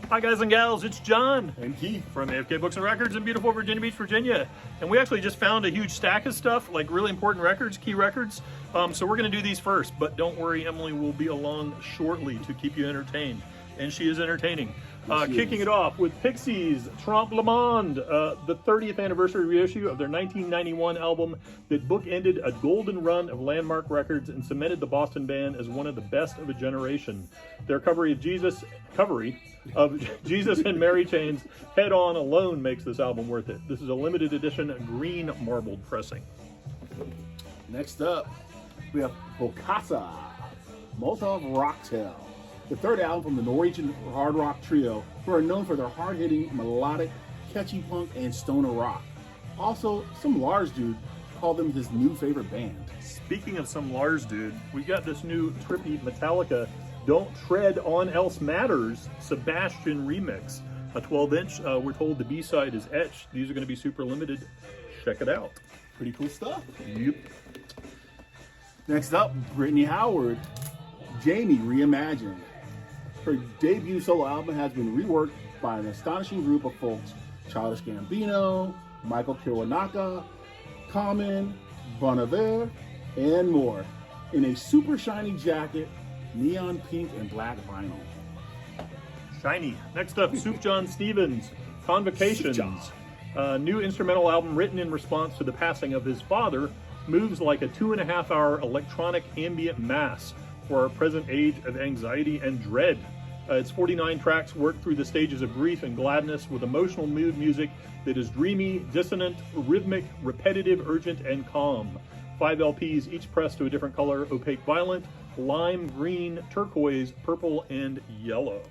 Hi guys and gals, it's John And Keith from AFK Books and Records in beautiful Virginia Beach, Virginia. And we actually just found a huge stack of stuff, like really important records, key records. So we're gonna do these first, but don't worry, Emily will be along shortly to keep you entertained. And she is entertaining. Kicking it off with Pixies, Trompe le Monde, the 30th anniversary reissue of their 1991 album that bookended a golden run of landmark records and cemented the Boston band as one of the best of a generation. Their cover of Jesus and Mary Chain's Head On alone makes this album worth it. This is a limited edition green marbled pressing. Next up, we have Bokassa, Molotov Rocktail, the third album from the Norwegian hard rock trio, who are known for their hard-hitting, melodic, catchy punk and stoner rock. Also, some Lars dude called them his new favorite band. Speaking of some Lars dude, we got this new trippy Metallica Don't Tread On Else Matters Sebastian remix. A 12-inch, we're told the B-side is etched. These are going to be super limited. Check it out. Pretty cool stuff. Yep. Next up, Brittany Howard, Jamie Reimagined. Her debut solo album has been reworked by an astonishing group of folks: Childish Gambino, Michael Kiwanuka, Common, Bon Iver, and more, in a super shiny jacket, neon pink and black vinyl. Shiny. Next up, Soup John Stevens, Convocations. New instrumental album written in response to the passing of his father, moves like a 2.5-hour electronic ambient mass for our present age of anxiety and dread. It's 49 tracks worked through the stages of grief and gladness with emotional mood music that is dreamy, dissonant, rhythmic, repetitive, urgent, and calm. 5 LPs, each pressed to a different color: opaque violet, lime green, turquoise, purple, and yellow.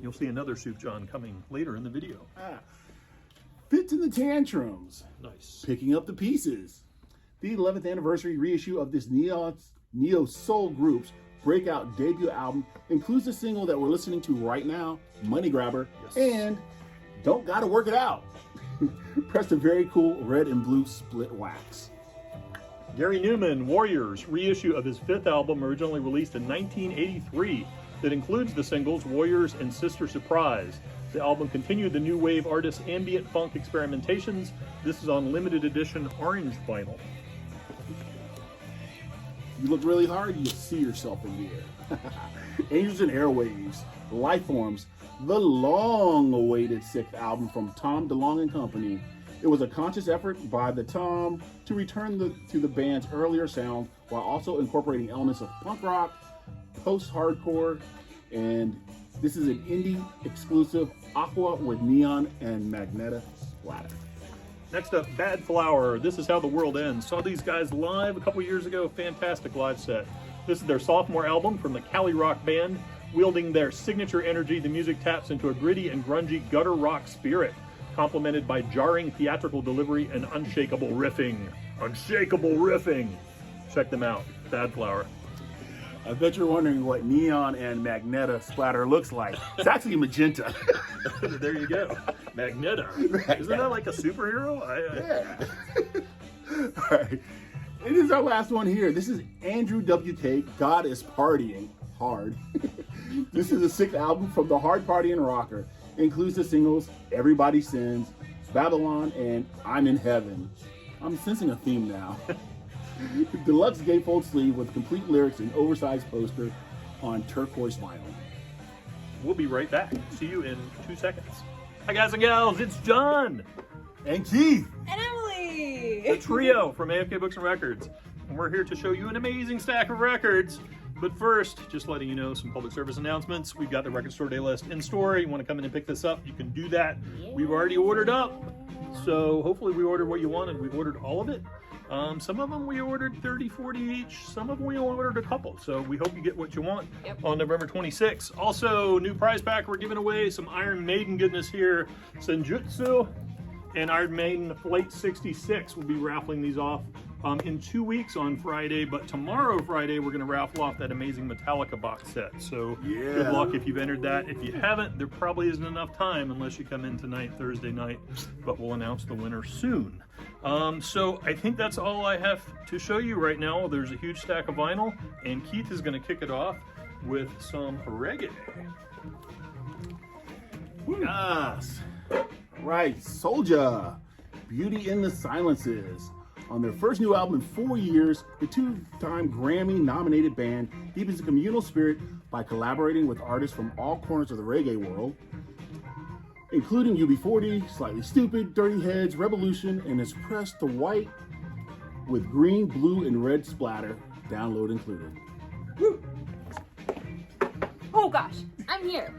You'll see another Soup John coming later in the video. Fits in the Tantrums. Nice. Picking Up the Pieces. The 11th anniversary reissue of this neo-soul group's breakout debut album includes the single that we're listening to right now, Money Grabber, Yes. and Don't Gotta Work It Out. Pressed a very cool red and blue split wax. Gary Newman, Warriors, reissue of his 5th album, originally released in 1983, that includes the singles Warriors and Sister Surprise. The album continued the new wave artist's ambient funk experimentations. This is on limited edition orange vinyl. You look really hard, you'll see yourself in the air. Angels and Airwaves, Lifeforms, the long-awaited 6th album from Tom DeLonge and Company. It was a conscious effort by the Tom to return to the band's earlier sound while also incorporating elements of punk rock, post-hardcore, and this is an indie exclusive aqua with neon and magenta splatter. Next up, Bad Flower, This Is How the World Ends. Saw these guys live a couple years ago. Fantastic live set. This is their sophomore album from the Cali Rock band. Wielding their signature energy, the music taps into a gritty and grungy gutter rock spirit, complemented by jarring theatrical delivery and unshakable riffing. Unshakable riffing. Check them out. Bad Flower. I bet you're wondering what neon and magenta splatter looks like. It's actually magenta. There you go. Magneto. Isn't that like a superhero? Yeah. All right. It is our last one here. This is Andrew WK, God is Partying Hard. This is the 6th album from the Hard Partying Rocker. It includes the singles Everybody Sins, Babylon, and I'm in Heaven. I'm sensing a theme now. Deluxe gatefold sleeve with complete lyrics and oversized poster on turquoise vinyl. We'll be right back. See you in 2 seconds. Hi guys and gals, it's John And Keith. And Emily! the trio from AFK Books and Records. And we're here to show you an amazing stack of records. But first, just letting you know some public service announcements. We've got the Record Store Day List in store. You want to come in and pick this up, you can do that. We've already ordered up. So hopefully we ordered what you wanted. We've ordered all of it. Some of them we ordered 30, 40 each. Some of them we only ordered a couple. So we hope you get what you want on November 26th. Also, new prize pack, we're giving away some Iron Maiden goodness here. Senjutsu and Iron Maiden Flight 66. We'll be raffling these off in 2 weeks on Friday. But tomorrow, Friday, we're going to raffle off that amazing Metallica box set. So good luck if you've entered that. If you haven't, there probably isn't enough time unless you come in tonight, Thursday night. But we'll announce the winner soon. So I think that's all I have to show you right now. There's a huge stack of vinyl, and Keith is going to kick it off with some reggae. Yes. Right, Soldier, Beauty in the Silences. On their first new album in 4 years, the two-time Grammy-nominated band deepens the communal spirit by collaborating with artists from all corners of the reggae world, including UB40, Slightly Stupid, Dirty Heads, Revolution, and is pressed to white with green, blue, and red splatter, download included. Woo. Oh gosh, I'm here.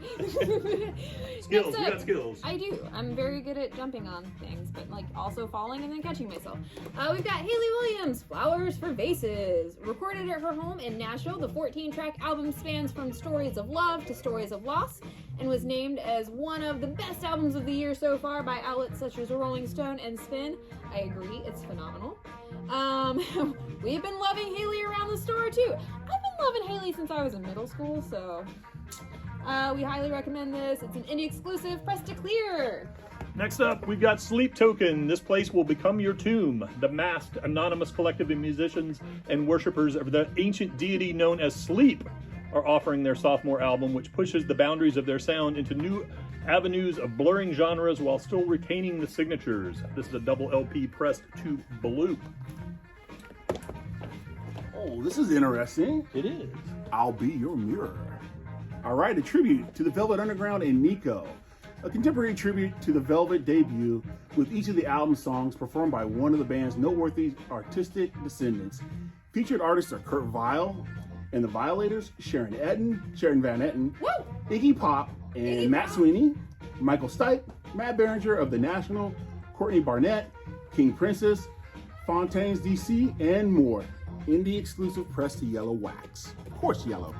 Skills, we got skills. I do. I'm very good at jumping on things, but like also falling and then catching myself. We've got Haley Williams, Flowers for Vases. Recorded at her home in Nashville, the 14-track album spans from stories of love to stories of loss and was named as one of the best albums of the year so far by outlets such as Rolling Stone and Spin. I agree, it's phenomenal. We've been loving Haley around the store too. I've been loving Haley since I was in middle school, so we highly recommend this. It's an indie exclusive, press to clear. Next up, we've got Sleep Token. This place will become your tomb. The masked, anonymous collective of musicians and worshippers of the ancient deity known as Sleep are offering their sophomore album, which pushes the boundaries of their sound into new avenues of blurring genres while still retaining the signatures. This is a double LP pressed to bloop. Oh, this is interesting. It is. I'll Be Your Mirror. All right, a tribute to the Velvet Underground and Nico. A contemporary tribute to the Velvet debut, with each of the album songs performed by one of the band's noteworthy artistic descendants. Featured artists are Kurt Vile and the Violators, Sharon Van Etten, Woo! Iggy Pop, and Iggy Matt Pop. Sweeney, Michael Stipe, Matt Berenger of The National, Courtney Barnett, King Princess, Fontaines DC, and more. Indie exclusive press to yellow wax. Of course, yellow.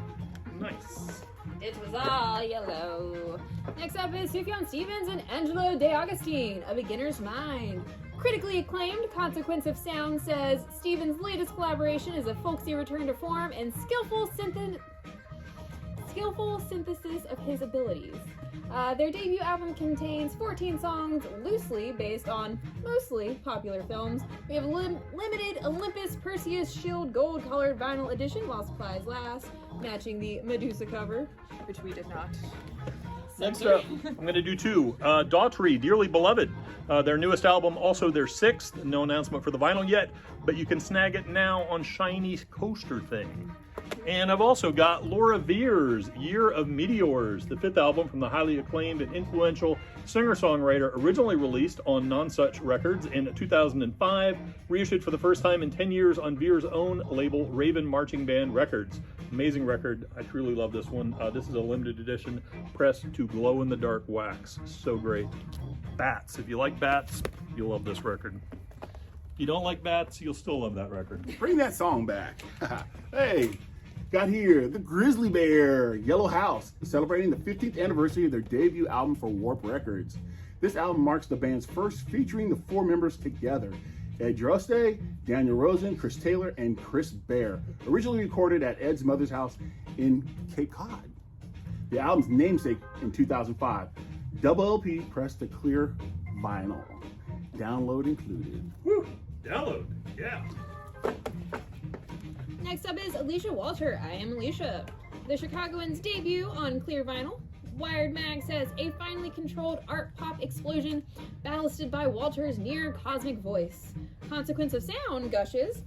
Nice. It was all yellow. Next up is Sufjan Stevens and Angelo De Agostine, A Beginner's Mind. Critically acclaimed, Consequence of Sound says Stevens' latest collaboration is a folksy return to form and skillful synthesis of his abilities. Their debut album contains 14 songs loosely based on mostly popular films. We have a limited Olympus Perseus Shield gold-colored vinyl edition while supplies last, matching the Medusa cover, which we did not. Next up, I'm going to do two. Daughtry, Dearly Beloved. Their newest album, also their sixth. No announcement for the vinyl yet, but you can snag it now on Shiny Coaster Thing. And I've also got Laura Veer's Year of Meteors, the fifth album from the highly acclaimed and influential singer-songwriter, originally released on Nonsuch Records in 2005, reissued for the first time in 10 years on Veer's own label, Raven Marching Band Records. Amazing record. I truly love this one. This is a limited edition pressed to glow-in-the-dark wax. So great. Bats. If you like bats, you'll love this record. If you don't like bats, you'll still love that record. Bring that song back. Hey, got here the Grizzly Bear, Yellow House, celebrating the 15th anniversary of their debut album for Warp Records. This album marks the band's first featuring the four members together. Ed Droste, Daniel Rosen, Chris Taylor, and Chris Bear. Originally recorded at Ed's mother's house in Cape Cod. The album's namesake in 2005. Double LP pressed to clear vinyl. Download included. Woo! Download. Yeah. Next up is Alicia Walter, I Am Alicia. The Chicagoans' debut on clear vinyl. Wired Mag says a finely controlled art pop explosion ballasted by Walter's near cosmic voice. Consequence of Sound gushes.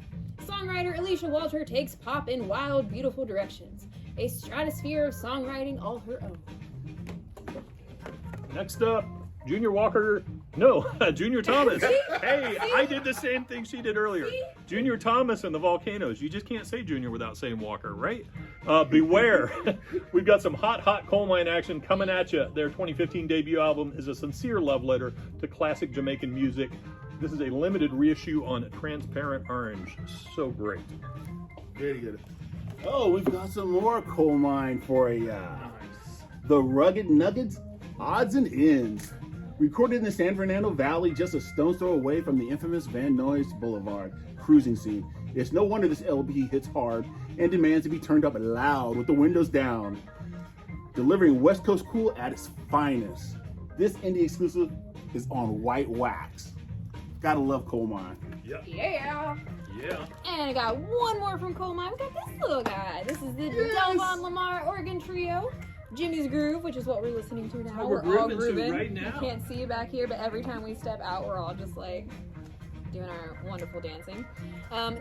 Songwriter Alicia Walter takes pop in wild, beautiful directions. A stratosphere of songwriting all her own. Next up, Junior Thomas. Hey, I did the same thing she did earlier. See? Junior Thomas and the Volcanoes. You just can't say Junior without saying Walker, right? Beware. We've got some hot coal mine action coming at you. Their 2015 debut album is a sincere love letter to classic Jamaican music. This is a limited reissue on Transparent Orange. So great. Very good. Oh, we've got some more coal mine for you. The Rugged Nuggets, Odds and Ends. Recorded in the San Fernando Valley, just a stone's throw away from the infamous Van Nuys Boulevard cruising scene. It's no wonder this LP hits hard and demands to be turned up loud with the windows down. Delivering West Coast cool at its finest. This indie exclusive is on white wax. Gotta love coal mine. Yep. Yeah. Yeah. And I got one more from Coal Mine. We got this little guy. This is the Delvon Lamar organ trio. Jimmy's Groove, which is what we're listening to now. what we're all grooving to grooving. right now. You can't see you back here, but every time we step out, we're all just like doing our wonderful dancing.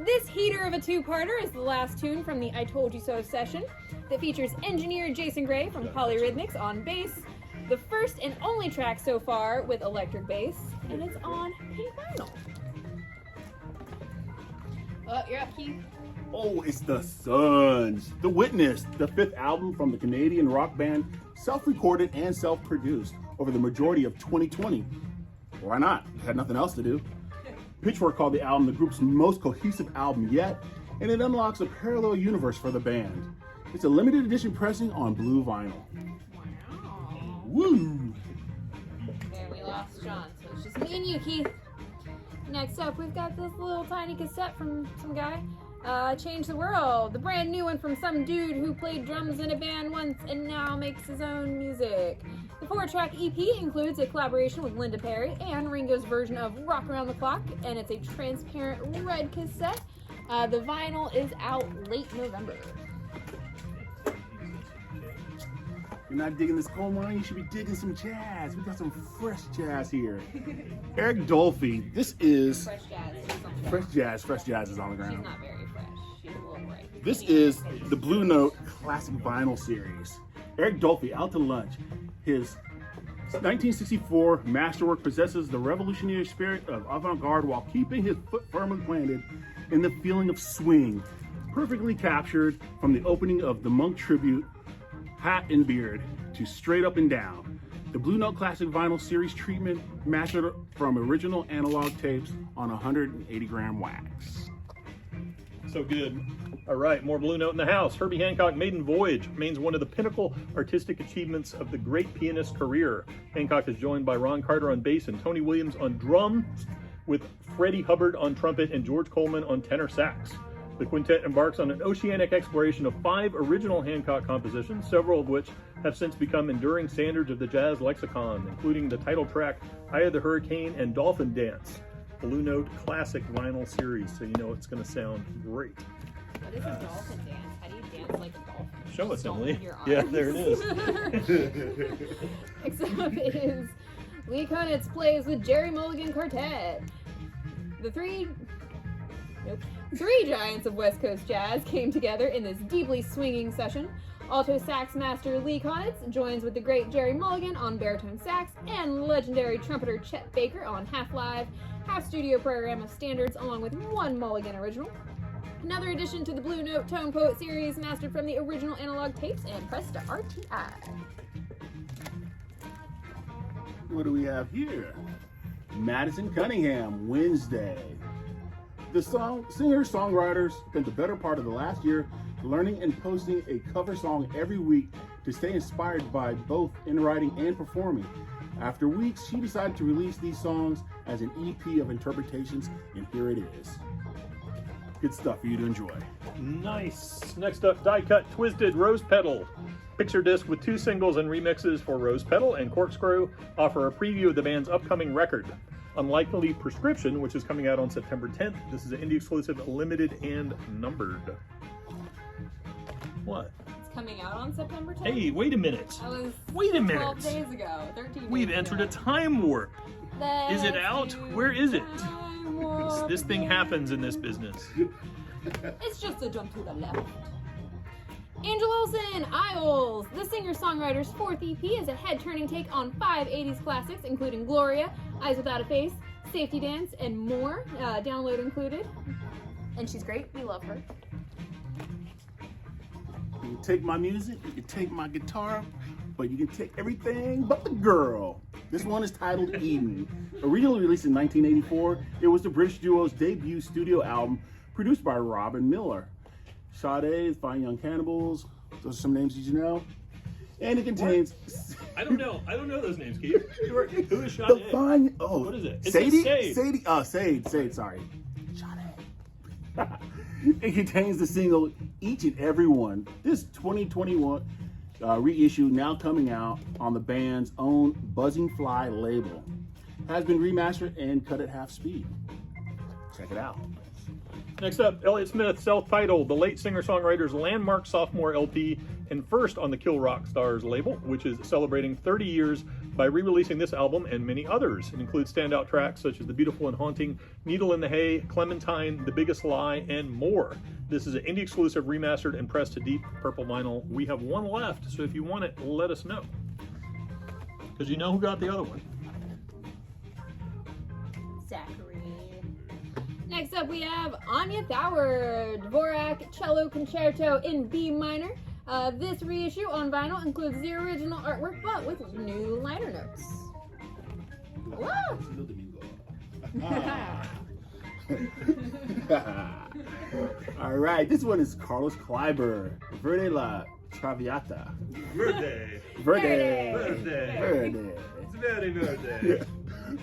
This heater of a two-parter is the last tune from the I Told You So session that features engineer Jason Gray from Polyrhythmics on bass, the first and only track so far with electric bass, and it's on pink vinyl. Oh, you're up, Keith. Oh, it's the Suns. The Witness, the 5th album from the Canadian rock band, self-recorded and self-produced over the majority of 2020. Why not? Had nothing else to do. Pitchfork called the album the group's most cohesive album yet, and it unlocks a parallel universe for the band. It's a limited edition pressing on blue vinyl. Wow. Woo! There, we lost John, so it's just me and you, Keith. Next up, we've got this little tiny cassette from some guy. Change the World, the brand new one from some dude who played drums in a band once and now makes his own music. The 4-track EP includes a collaboration with Linda Perry and Ringo's version of Rock Around the Clock, and it's a transparent red cassette. The vinyl is out late November. You're not digging this coal mine, you should be digging some jazz. We got some fresh jazz here. Eric Dolphy, this is Fresh jazz. fresh jazz is on the ground. She's not very fresh. She's a little bright. This is the Blue Note Classic Vinyl Series. Eric Dolphy, Out to Lunch. His 1964 masterwork possesses the revolutionary spirit of avant-garde while keeping his foot firmly planted in the feeling of swing, perfectly captured from the opening of the Monk tribute, Hat and Beard, to Straight Up and Down. The Blue Note Classic Vinyl Series treatment mastered from original analog tapes on 180-gram wax. So good. All right, more Blue Note in the house. Herbie Hancock, Maiden Voyage, remains one of the pinnacle artistic achievements of the great pianist's career. Hancock is joined by Ron Carter on bass and Tony Williams on drums, with Freddie Hubbard on trumpet and George Coleman on tenor sax. The quintet embarks on an oceanic exploration of 5 original Hancock compositions, several of which have since become enduring standards of the jazz lexicon, including the title track, Eye of the Hurricane and Dolphin Dance. Blue Note Classic Vinyl Series, so you know it's going to sound great. What is a dolphin dance? How do you dance like a dolphin? Show us, Just don't Emily. move your Yeah, arms. there it is. Next up is Lee Konitz plays with Jerry Mulligan Quartet. The three giants of West Coast jazz came together in this deeply swinging session. Alto sax master Lee Konitz joins with the great Jerry Mulligan on baritone sax and legendary trumpeter Chet Baker on half live, half studio program of standards, along with one Mulligan original. Another addition to the Blue Note Tone Poet series, mastered from the original analog tapes and pressed to RTI. What do we have here? Madison Cunningham, Wednesday. The singer-songwriters spent the better part of the last year learning and posting a cover song every week to stay inspired by both in writing and performing. After weeks, she decided to release these songs as an EP of interpretations, and here it is. Good stuff for you to enjoy. Nice. Next up, Die Cut Twisted Rose Petal. Picture disc with 2 singles and remixes for Rose Petal and Corkscrew offer a preview of the band's upcoming record. Unlikely Prescription, which is coming out on September 10th. This is an indie exclusive, limited and numbered. What? It's coming out on September 10th? Hey, wait a minute. That was Wait a 12 minute. days ago, 13 days We've ago. entered a time warp. Is it out? Where is it? Time warp. This thing happens in this business. It's just a jump to the left. Angel Olsen, Isles. The singer-songwriter's 4th EP is a head-turning take on 5 80s classics, including Gloria, Eyes Without a Face, Safety Dance, and more. Download included. And she's great. We love her. You can take my music, you can take my guitar, but you can take everything but the girl. This one is titled Eden. Originally released in 1984, it was the British duo's debut studio album, produced by Robin Miller. Sade, Fine Young Cannibals, those are some names that you know. And it contains... I don't know those names, Keith. Who is The Sade? Fine... Oh, What is it? It says Sadie? Sade. Sade, sorry. Sade. It contains the single Each and Every One. This 2021 reissue, now coming out on the band's own Buzzing Fly label, has been remastered and cut at half speed. Check it out. Next up, Elliott Smith, self-titled, the late singer-songwriter's landmark sophomore LP, and first on the Kill Rock Stars label, which is celebrating 30 years by re-releasing this album and many others. It includes standout tracks such as The Beautiful and Haunting, Needle in the Hay, Clementine, The Biggest Lie, and more. This is an indie exclusive remastered and pressed to deep purple vinyl. We have one left, so if you want it, let us know. Because you know who got the other one. Zachary. Next up, we have Anya Thauer, Dvorak Cello Concerto in B minor. This reissue on vinyl includes the original artwork, but with new liner notes. Wow. All right, this one is Carlos Kleiber, Verde la Traviata. Verde. Verde. It's very verde.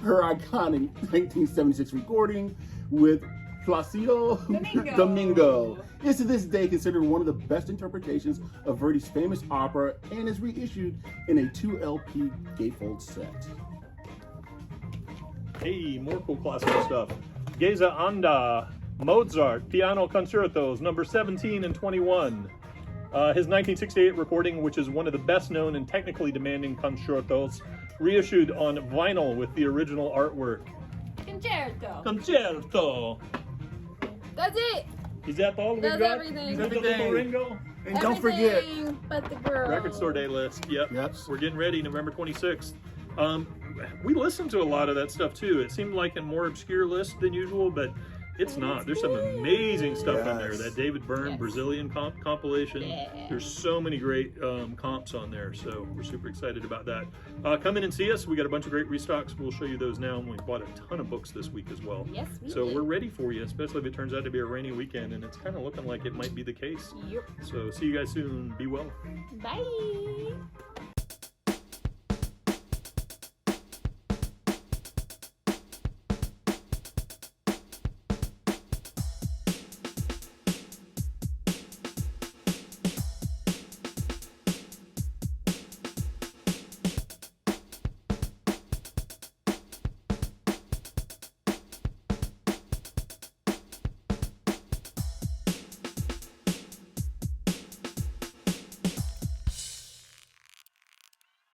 Her iconic 1976 recording with Placido Domingo is to this day considered one of the best interpretations of Verdi's famous opera and is reissued in a 2 LP gatefold set. Hey, more cool classical stuff. Geza Anda, Mozart, Piano Concertos, number 17 and 21. His 1968 recording, which is one of the best known and technically demanding concertos, reissued on vinyl with the original artwork. Concerto. That's it. Is that all we That's got? everything. Is that the little Ringo? And don't forget, Everything but the girl. Record Store Day list. Yep. Yep. We're getting ready, November 26th. We listened to a lot of that stuff too. It seemed like a more obscure list than usual, but it's not. There's some amazing stuff on there. Yes. That David Byrne Yes. Brazilian compilation. Yeah. There's so many great comps on there, so we're super excited about that. Come in and see us. We got a bunch of great restocks. We'll show you those now. And we bought a ton of books this week as well. Yes, we So did. we're ready for you, especially if it turns out to be a rainy weekend, and it's kind of looking like it might be the case. Yep. So see you guys soon. Be well. Bye.